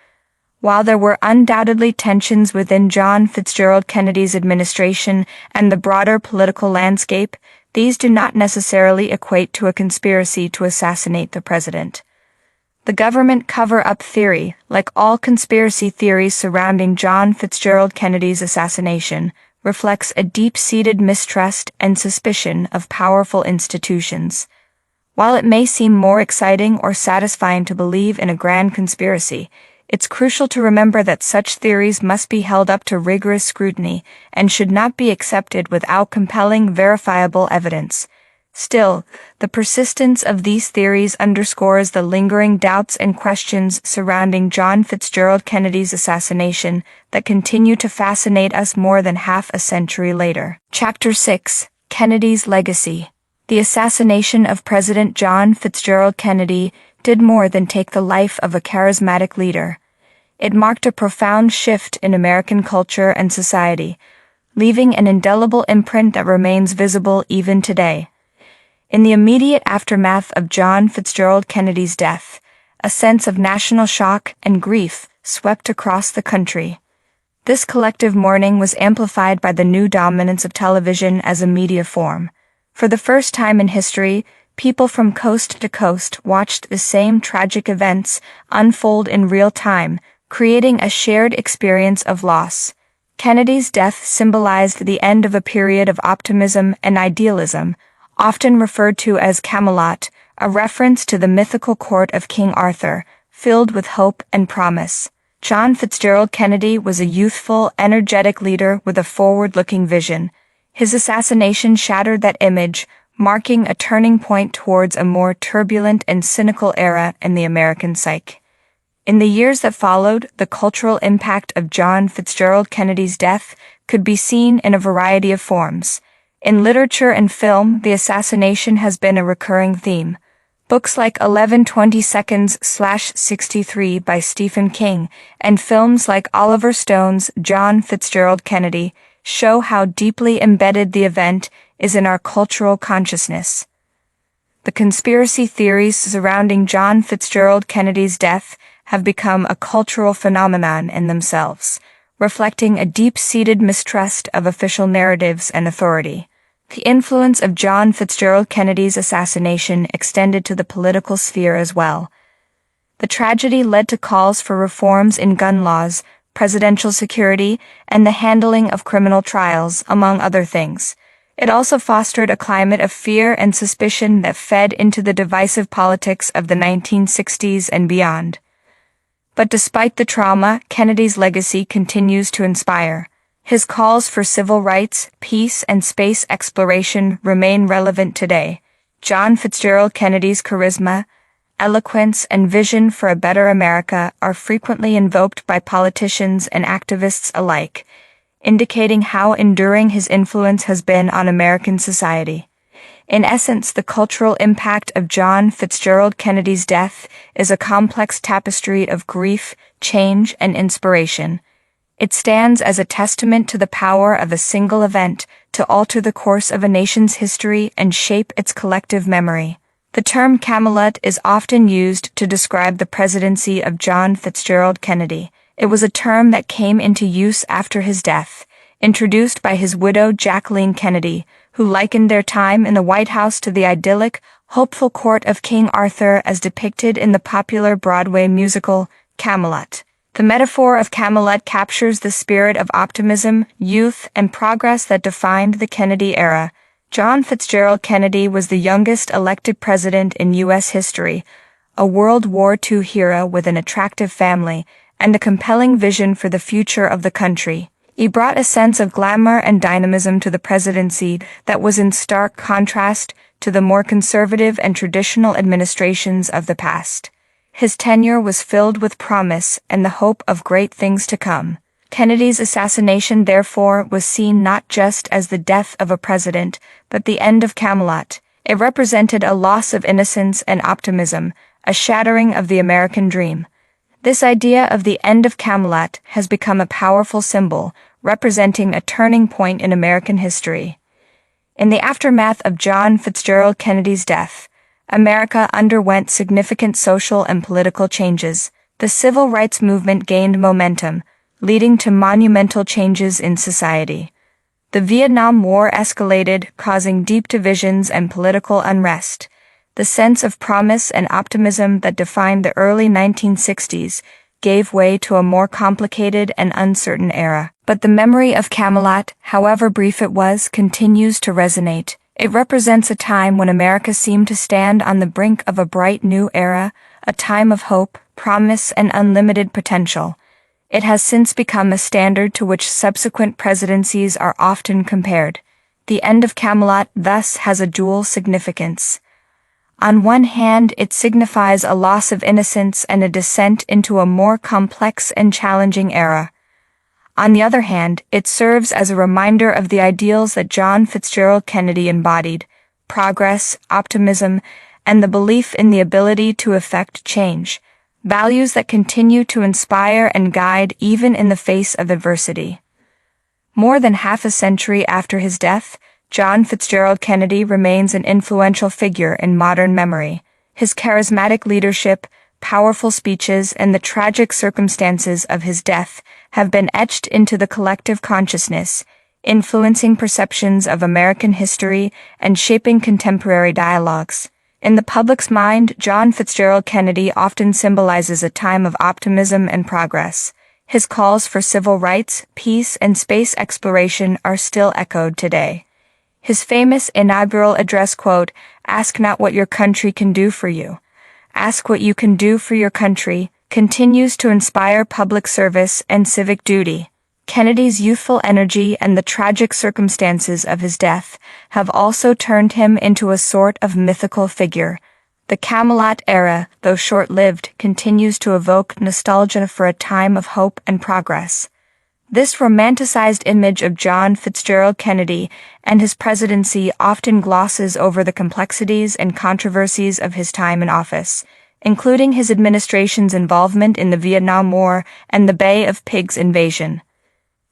While there were undoubtedly tensions within John Fitzgerald Kennedy's administration and the broader political landscape, these do not necessarily equate to a conspiracy to assassinate the president. The government cover-up theory, like all conspiracy theories surrounding John Fitzgerald Kennedy's assassination, reflects a deep-seated mistrust and suspicion of powerful institutions. While it may seem more exciting or satisfying to believe in a grand conspiracy, it's crucial to remember that such theories must be held up to rigorous scrutiny and should not be accepted without compelling, verifiable evidence. Still, the persistence of these theories underscores the lingering doubts and questions surrounding John Fitzgerald Kennedy's assassination that continue to fascinate us more than half a century later. Chapter 6: Kennedy's Legacy. The assassination of President John Fitzgerald Kennedy did more than take the life of a charismatic leader. It marked a profound shift in American culture and society, leaving an indelible imprint that remains visible even today. In the immediate aftermath of John Fitzgerald Kennedy's death, a sense of national shock and grief swept across the country. This collective mourning was amplified by the new dominance of television as a media form. For the first time in history, people from coast to coast watched the same tragic events unfold in real time, creating a shared experience of loss. Kennedy's death symbolized the end of a period of optimism and idealism, often referred to as Camelot, a reference to the mythical court of King Arthur, filled with hope and promise. John Fitzgerald Kennedy was a youthful, energetic leader with a forward-looking vision. His assassination shattered that image, marking a turning point towards a more turbulent and cynical era in the American psyche. In the years that followed, the cultural impact of John Fitzgerald Kennedy's death could be seen in a variety of forms. In literature and film, the assassination has been a recurring theme. Books like 11/20 Seconds/63 by Stephen King and films like Oliver Stone's John Fitzgerald Kennedy show how deeply embedded the event is in our cultural consciousness. The conspiracy theories surrounding John Fitzgerald Kennedy's death have become a cultural phenomenon in themselves, reflecting a deep-seated mistrust of official narratives and authority. The influence of John Fitzgerald Kennedy's assassination extended to the political sphere as well. The tragedy led to calls for reforms in gun laws, presidential security, and the handling of criminal trials, among other things. It also fostered a climate of fear and suspicion that fed into the divisive politics of the 1960s and beyond. But despite the trauma, Kennedy's legacy continues to inspire. His calls for civil rights, peace, and space exploration remain relevant today. John Fitzgerald Kennedy's charisma, eloquence, and vision for a better America are frequently invoked by politicians and activists alike, indicating how enduring his influence has been on American society. In essence, the cultural impact of John Fitzgerald Kennedy's death is a complex tapestry of grief, change, and inspiration. It stands as a testament to the power of a single event to alter the course of a nation's history and shape its collective memory. The term Camelot is often used to describe the presidency of John Fitzgerald Kennedy. It was a term that came into use after his death, introduced by his widow Jacqueline Kennedy, who likened their time in the White House to the idyllic, hopeful court of King Arthur as depicted in the popular Broadway musical Camelot. The metaphor of Camelot captures the spirit of optimism, youth, and progress that defined the Kennedy era. John Fitzgerald Kennedy was the youngest elected president in U.S. history, a World War II hero with an attractive family, and a compelling vision for the future of the country. He brought a sense of glamour and dynamism to the presidency that was in stark contrast to the more conservative and traditional administrations of the past. His tenure was filled with promise and the hope of great things to come. Kennedy's assassination, therefore, was seen not just as the death of a president, but the end of Camelot. It represented a loss of innocence and optimism, a shattering of the American dream. This idea of the end of Camelot has become a powerful symbol, representing a turning point in American history. In the aftermath of John Fitzgerald Kennedy's death, America underwent significant social and political changes. The civil rights movement gained momentum, leading to monumental changes in society. The Vietnam War escalated, causing deep divisions and political unrest. The sense of promise and optimism that defined the early 1960s gave way to a more complicated and uncertain era. But the memory of Camelot, however brief it was, continues to resonate. It represents a time when America seemed to stand on the brink of a bright new era, a time of hope, promise, and unlimited potential. It has since become a standard to which subsequent presidencies are often compared. The end of Camelot thus has a dual significance. On one hand, it signifies a loss of innocence and a descent into a more complex and challenging era. On the other hand, it serves as a reminder of the ideals that John Fitzgerald Kennedy embodied: progress, optimism, and the belief in the ability to effect change, values that continue to inspire and guide even in the face of adversity. More than half a century after his death, John Fitzgerald Kennedy remains an influential figure in modern memory. His charismatic leadership, powerful speeches, and the tragic circumstances of his death have been etched into the collective consciousness, influencing perceptions of American history and shaping contemporary dialogues. In the public's mind, John Fitzgerald Kennedy often symbolizes a time of optimism and progress. His calls for civil rights, peace, and space exploration are still echoed today. His famous inaugural address quote, "Ask not what your country can do for you. Ask what you can do for your country," continues to inspire public service and civic duty. Kennedy's youthful energy and the tragic circumstances of his death have also turned him into a sort of mythical figure. The Camelot era, though short-lived, continues to evoke nostalgia for a time of hope and progress. This romanticized image of John Fitzgerald Kennedy and his presidency often glosses over the complexities and controversies of his time in office, including his administration's involvement in the Vietnam War and the Bay of Pigs invasion.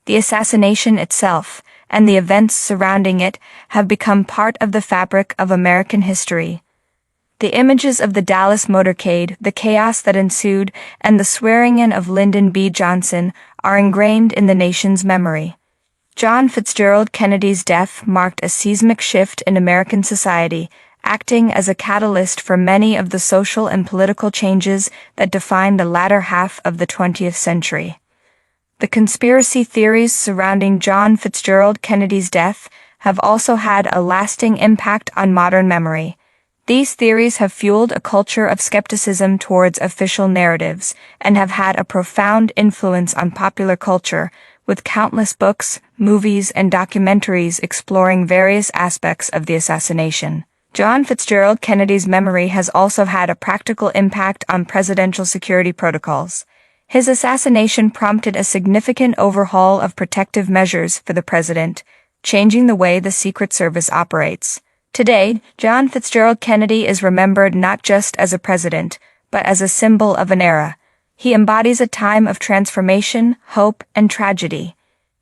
The assassination itself, and the events surrounding it, have become part of the fabric of American history. The images of the Dallas motorcade, the chaos that ensued, and the swearing-in of Lyndon B. Johnson are ingrained in the nation's memory. John Fitzgerald Kennedy's death marked a seismic shift in American society, acting as a catalyst for many of the social and political changes that defined the latter half of the 20th century. The conspiracy theories surrounding John Fitzgerald Kennedy's death have also had a lasting impact on modern memory. These theories have fueled a culture of skepticism towards official narratives and have had a profound influence on popular culture, with countless books, movies, and documentaries exploring various aspects of the assassination. John Fitzgerald Kennedy's memory has also had a practical impact on presidential security protocols. His assassination prompted a significant overhaul of protective measures for the president, changing the way the Secret Service operates. Today, John Fitzgerald Kennedy is remembered not just as a president, but as a symbol of an era. He embodies a time of transformation, hope, and tragedy.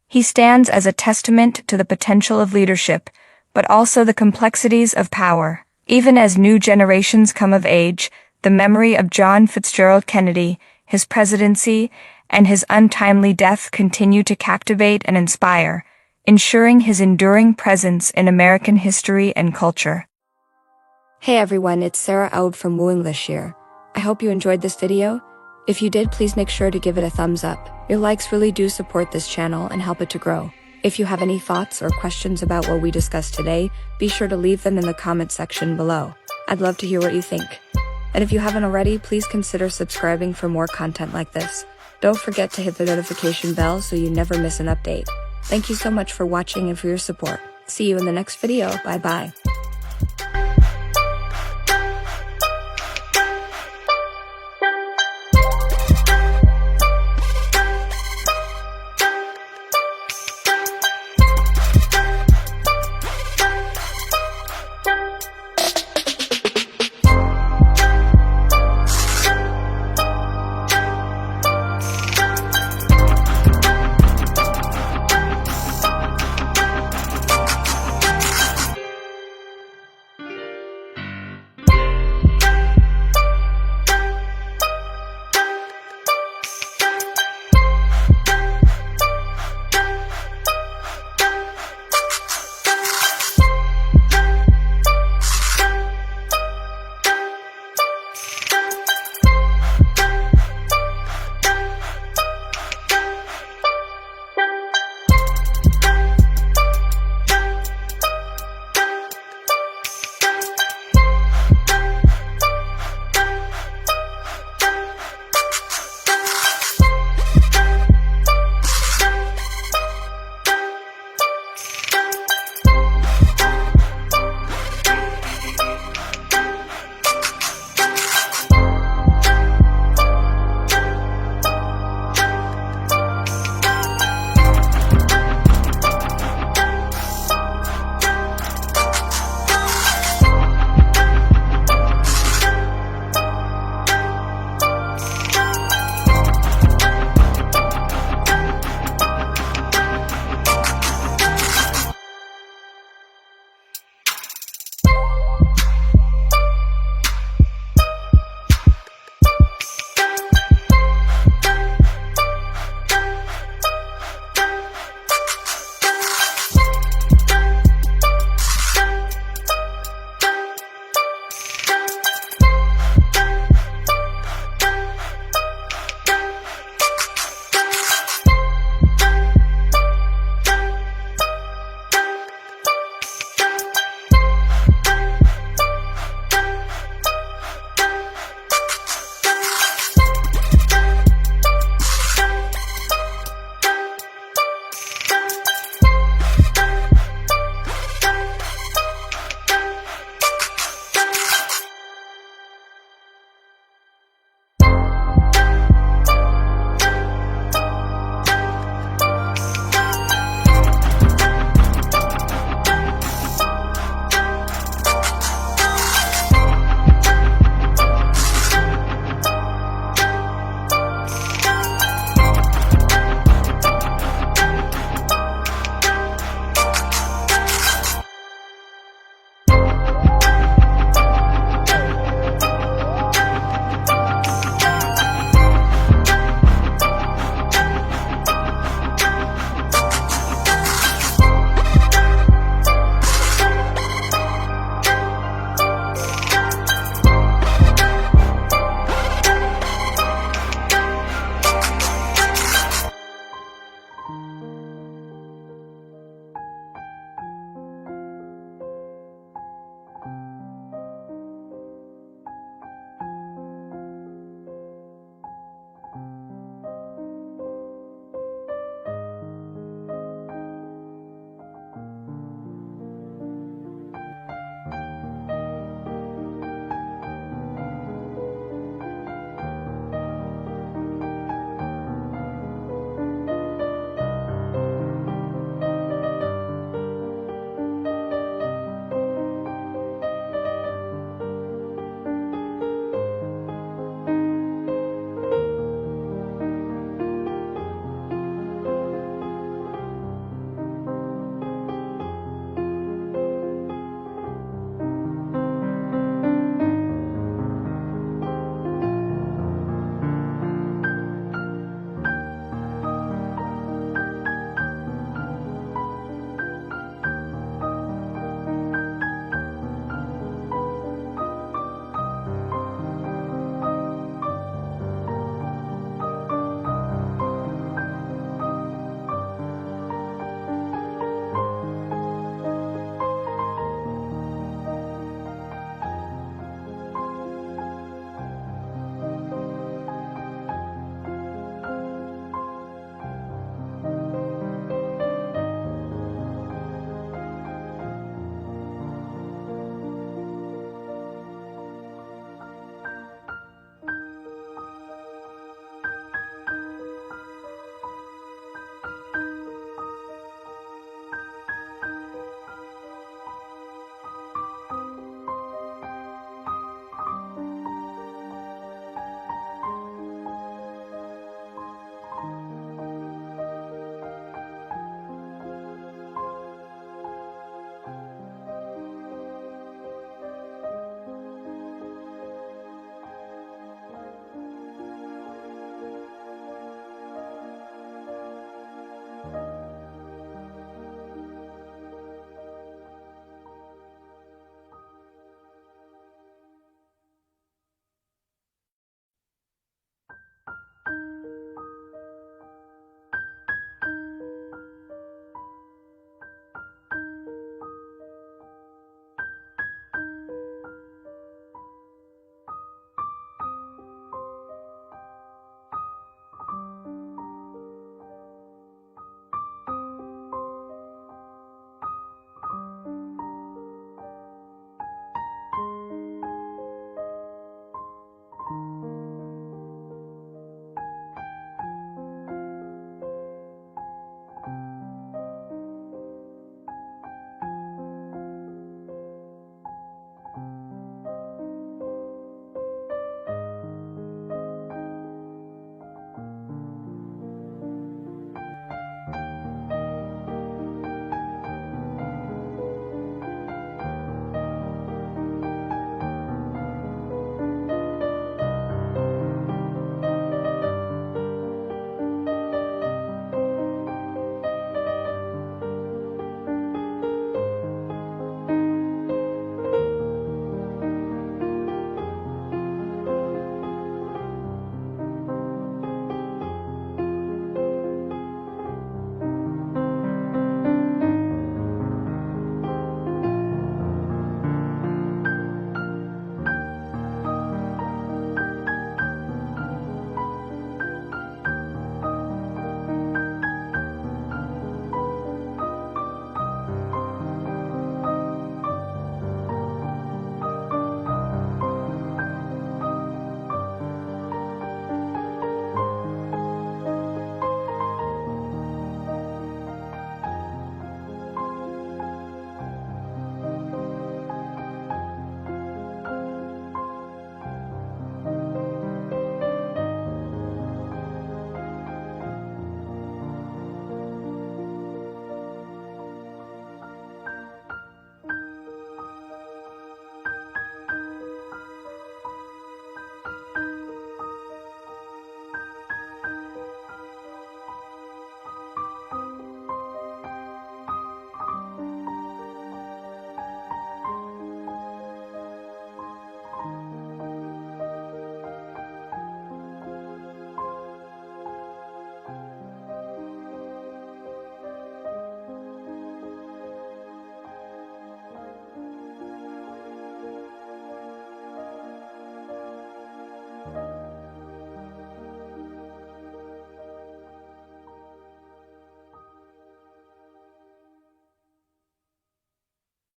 He stands as a testament to the potential of leadership, but also the complexities of power. Even as new generations come of age, the memory of John Fitzgerald Kennedy, his presidency, and his untimely death continue to captivate and inspire, ensuring his enduring presence in American history and culture. Hey everyone, it's Sarah Aud from Wooenglish here. I hope you enjoyed this video. If you did, please make sure to give it a thumbs up. Your likes really do support this channel and help it to grow. If you have any thoughts or questions about what we discussed today, be sure to leave them in the comment section below. I'd love to hear what you think. And if you haven't already, please consider subscribing for more content like this. Don't forget to hit the notification bell so you never miss an update. Thank you so much for watching and for your support. See you in the next video. Bye bye.